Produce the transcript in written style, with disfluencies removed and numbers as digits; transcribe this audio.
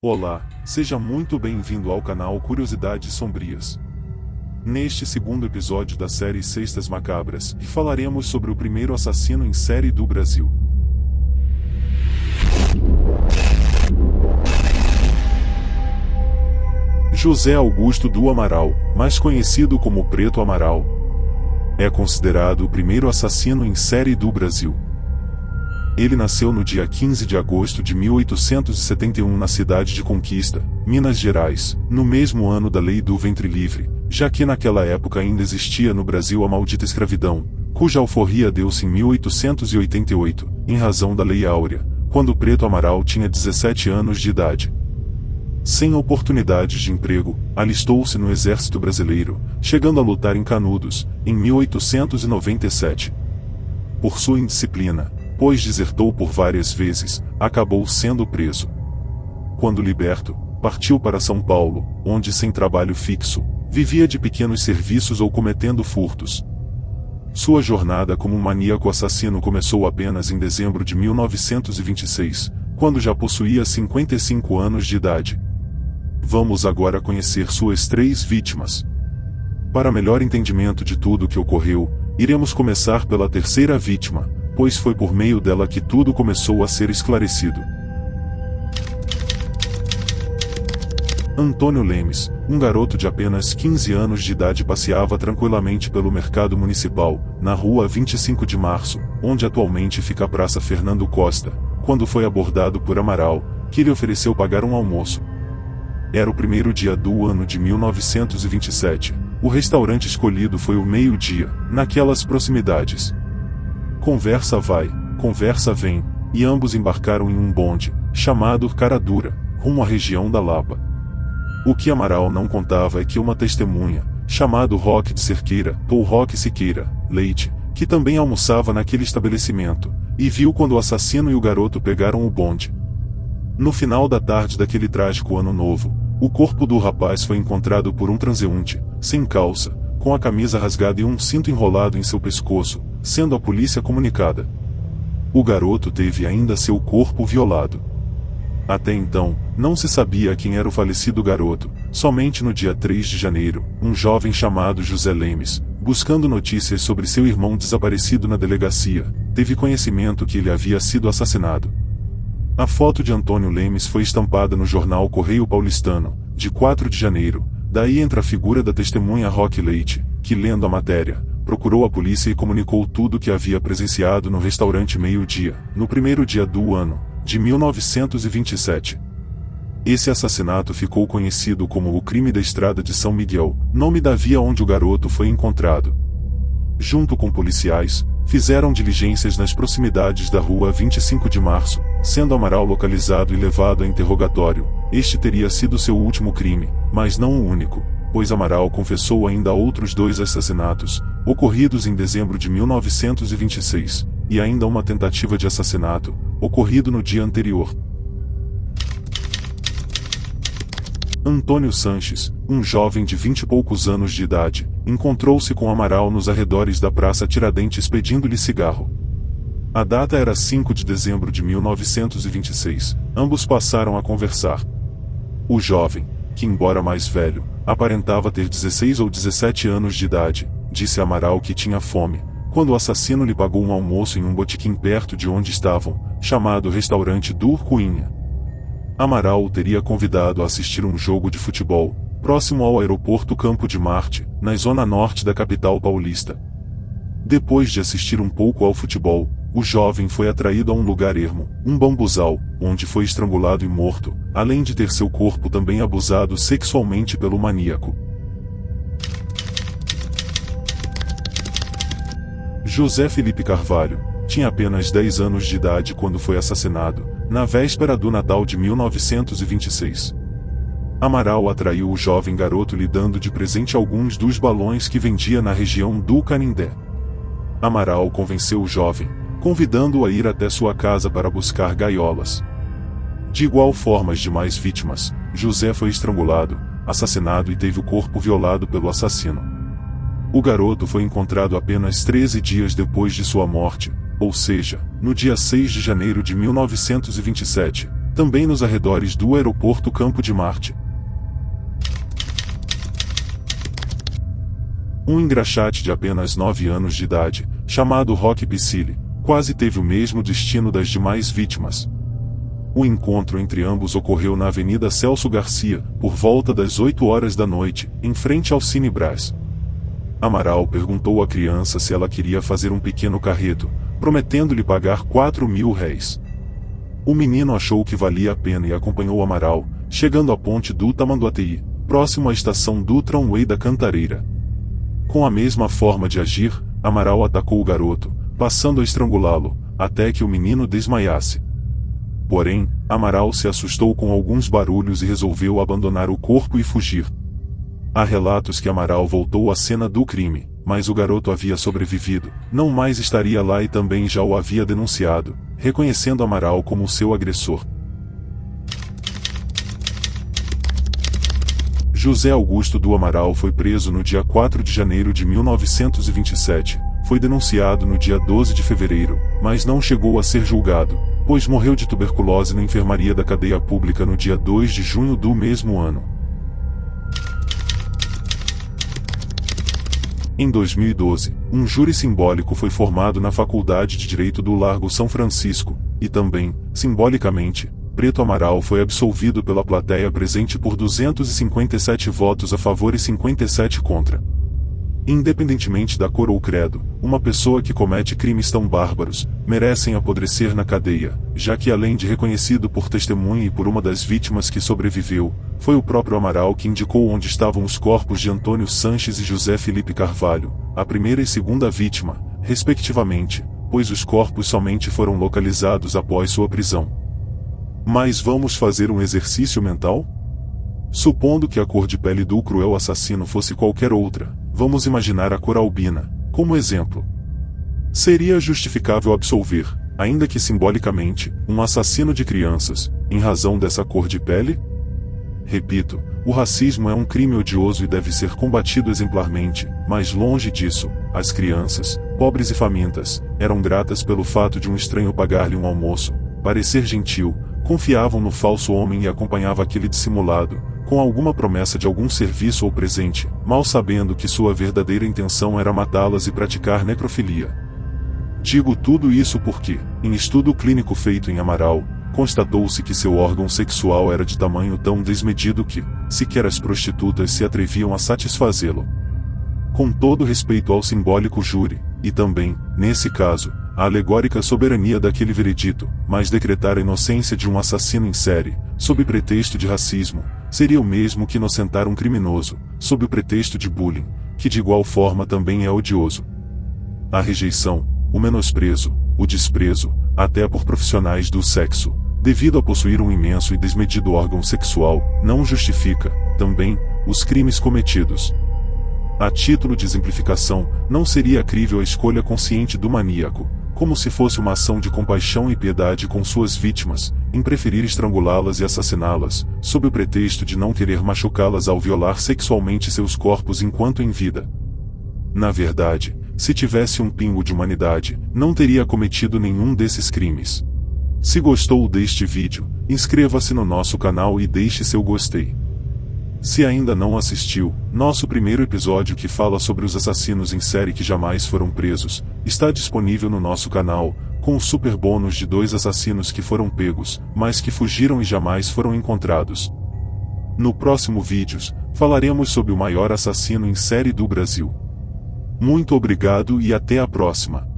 Olá, seja muito bem-vindo ao canal Curiosidades Sombrias. Neste segundo episódio da série Sextas Macabras, falaremos sobre o primeiro assassino em série do Brasil. José Augusto do Amaral, mais conhecido como Preto Amaral, é considerado o primeiro assassino em série do Brasil. Ele nasceu no dia 15 de agosto de 1871 na cidade de Conquista, Minas Gerais, no mesmo ano da Lei do Ventre Livre, já que naquela época ainda existia no Brasil a maldita escravidão, cuja alforria deu-se em 1888, em razão da Lei Áurea, quando Preto Amaral tinha 17 anos de idade. Sem oportunidades de emprego, alistou-se no Exército Brasileiro, chegando a lutar em Canudos, em 1897. Por sua indisciplina, pois desertou por várias vezes, acabou sendo preso. Quando liberto, partiu para São Paulo, onde sem trabalho fixo, vivia de pequenos serviços ou cometendo furtos. Sua jornada como maníaco assassino começou apenas em dezembro de 1926, quando já possuía 55 anos de idade. Vamos agora conhecer suas 3 vítimas. Para melhor entendimento de tudo o que ocorreu, iremos começar pela terceira vítima, pois foi por meio dela que tudo começou a ser esclarecido. Antônio Lemes, um garoto de apenas 15 anos de idade, passeava tranquilamente pelo mercado municipal, na rua 25 de Março, onde atualmente fica a Praça Fernando Costa, quando foi abordado por Amaral, que lhe ofereceu pagar um almoço. Era o primeiro dia do ano de 1927, o restaurante escolhido foi o Meio-Dia, naquelas proximidades. Conversa vai, conversa vem, e ambos embarcaram em um bonde, chamado Cara Dura, rumo à região da Lapa. O que Amaral não contava é que uma testemunha, chamado Roque de Cerqueira, ou Roque Siqueira, Leite, que também almoçava naquele estabelecimento, e viu quando o assassino e o garoto pegaram o bonde. No final da tarde daquele trágico ano novo, o corpo do rapaz foi encontrado por um transeunte, sem calça, com a camisa rasgada e um cinto enrolado em seu pescoço, sendo a polícia comunicada. O garoto teve ainda seu corpo violado. Até então, não se sabia quem era o falecido garoto. Somente no dia 3 de janeiro, um jovem chamado José Lemes, buscando notícias sobre seu irmão desaparecido na delegacia, teve conhecimento que ele havia sido assassinado. A foto de Antônio Lemes foi estampada no jornal Correio Paulistano, de 4 de janeiro, daí entra a figura da testemunha Roque Leite, que, lendo a matéria, procurou a polícia e comunicou tudo o que havia presenciado no restaurante Meio-Dia, no primeiro dia do ano, de 1927. Esse assassinato ficou conhecido como o crime da Estrada de São Miguel, nome da via onde o garoto foi encontrado. Junto com policiais, fizeram diligências nas proximidades da rua 25 de Março, sendo Amaral localizado e levado a interrogatório. Este teria sido seu último crime, mas não o único, pois Amaral confessou ainda outros 2 assassinatos, ocorridos em dezembro de 1926, e ainda uma tentativa de assassinato, ocorrido no dia anterior. Antônio Sanches, um jovem de 20 e poucos anos de idade, encontrou-se com Amaral nos arredores da Praça Tiradentes pedindo-lhe cigarro. A data era 5 de dezembro de 1926, ambos passaram a conversar. O jovem, que embora mais velho, aparentava ter 16 ou 17 anos de idade, disse a Amaral que tinha fome, quando o assassino lhe pagou um almoço em um botequim perto de onde estavam, chamado Restaurante do Ruinha. Amaral o teria convidado a assistir um jogo de futebol, próximo ao aeroporto Campo de Marte, na zona norte da capital paulista. Depois de assistir um pouco ao futebol, o jovem foi atraído a um lugar ermo, um bambuzal, onde foi estrangulado e morto, além de ter seu corpo também abusado sexualmente pelo maníaco. José Felipe Carvalho tinha apenas 10 anos de idade quando foi assassinado, na véspera do Natal de 1926. Amaral atraiu o jovem garoto lhe dando de presente alguns dos balões que vendia na região do Canindé. Amaral convenceu o jovem, convidando-o a ir até sua casa para buscar gaiolas. De igual forma as demais vítimas, José foi estrangulado, assassinado e teve o corpo violado pelo assassino. O garoto foi encontrado apenas 13 dias depois de sua morte, ou seja, no dia 6 de janeiro de 1927, também nos arredores do aeroporto Campo de Marte. Um engraxate de apenas 9 anos de idade, chamado Roque Piscilli, quase teve o mesmo destino das demais vítimas. O encontro entre ambos ocorreu na Avenida Celso Garcia, por volta das 8 horas da noite, em frente ao Cine Brás. Amaral perguntou à criança se ela queria fazer um pequeno carreto, prometendo-lhe pagar 4.000 réis. O menino achou que valia a pena e acompanhou Amaral, chegando à ponte do Tamanduateí, próximo à estação do tramway da Cantareira. Com a mesma forma de agir, Amaral atacou o garoto, passando a estrangulá-lo, até que o menino desmaiasse. Porém, Amaral se assustou com alguns barulhos e resolveu abandonar o corpo e fugir. Há relatos que Amaral voltou à cena do crime, mas o garoto havia sobrevivido, não mais estaria lá e também já o havia denunciado, reconhecendo Amaral como seu agressor. José Augusto do Amaral foi preso no dia 4 de janeiro de 1927, foi denunciado no dia 12 de fevereiro, mas não chegou a ser julgado, pois morreu de tuberculose na enfermaria da cadeia pública no dia 2 de junho do mesmo ano. Em 2012, um júri simbólico foi formado na Faculdade de Direito do Largo São Francisco, e também, simbolicamente, Preto Amaral foi absolvido pela plateia presente por 257 votos a favor e 57 contra. Independentemente da cor ou credo, uma pessoa que comete crimes tão bárbaros, merecem apodrecer na cadeia, já que além de reconhecido por testemunha e por uma das vítimas que sobreviveu, foi o próprio Amaral que indicou onde estavam os corpos de Antônio Sanches e José Felipe Carvalho, a primeira e segunda vítima, respectivamente, pois os corpos somente foram localizados após sua prisão. Mas vamos fazer um exercício mental? Supondo que a cor de pele do cruel assassino fosse qualquer outra, vamos imaginar a cor albina, como exemplo. Seria justificável absolver, ainda que simbolicamente, um assassino de crianças, em razão dessa cor de pele? Repito, o racismo é um crime odioso e deve ser combatido exemplarmente, mas longe disso, as crianças, pobres e famintas, eram gratas pelo fato de um estranho pagar-lhe um almoço, parecer gentil, confiavam no falso homem e acompanhava aquele dissimulado, com alguma promessa de algum serviço ou presente, mal sabendo que sua verdadeira intenção era matá-las e praticar necrofilia. Digo tudo isso porque, em estudo clínico feito em Amaral, constatou-se que seu órgão sexual era de tamanho tão desmedido que, sequer as prostitutas se atreviam a satisfazê-lo. Com todo respeito ao simbólico júri, e também, nesse caso, a alegórica soberania daquele veredito, mas decretar a inocência de um assassino em série, sob pretexto de racismo, seria o mesmo que inocentar um criminoso, sob o pretexto de bullying, que de igual forma também é odioso. A rejeição, o menosprezo, o desprezo, até por profissionais do sexo, devido a possuir um imenso e desmedido órgão sexual, não justifica, também, os crimes cometidos. A título de exemplificação, não seria crível a escolha consciente do maníaco, como se fosse uma ação de compaixão e piedade com suas vítimas, em preferir estrangulá-las e assassiná-las, sob o pretexto de não querer machucá-las ao violar sexualmente seus corpos enquanto em vida. Na verdade, se tivesse um pingo de humanidade, não teria cometido nenhum desses crimes. Se gostou deste vídeo, inscreva-se no nosso canal e deixe seu gostei. Se ainda não assistiu, nosso primeiro episódio que fala sobre os assassinos em série que jamais foram presos, está disponível no nosso canal, com o super bônus de 2 assassinos que foram pegos, mas que fugiram e jamais foram encontrados. No próximo vídeo, falaremos sobre o maior assassino em série do Brasil. Muito obrigado e até a próxima.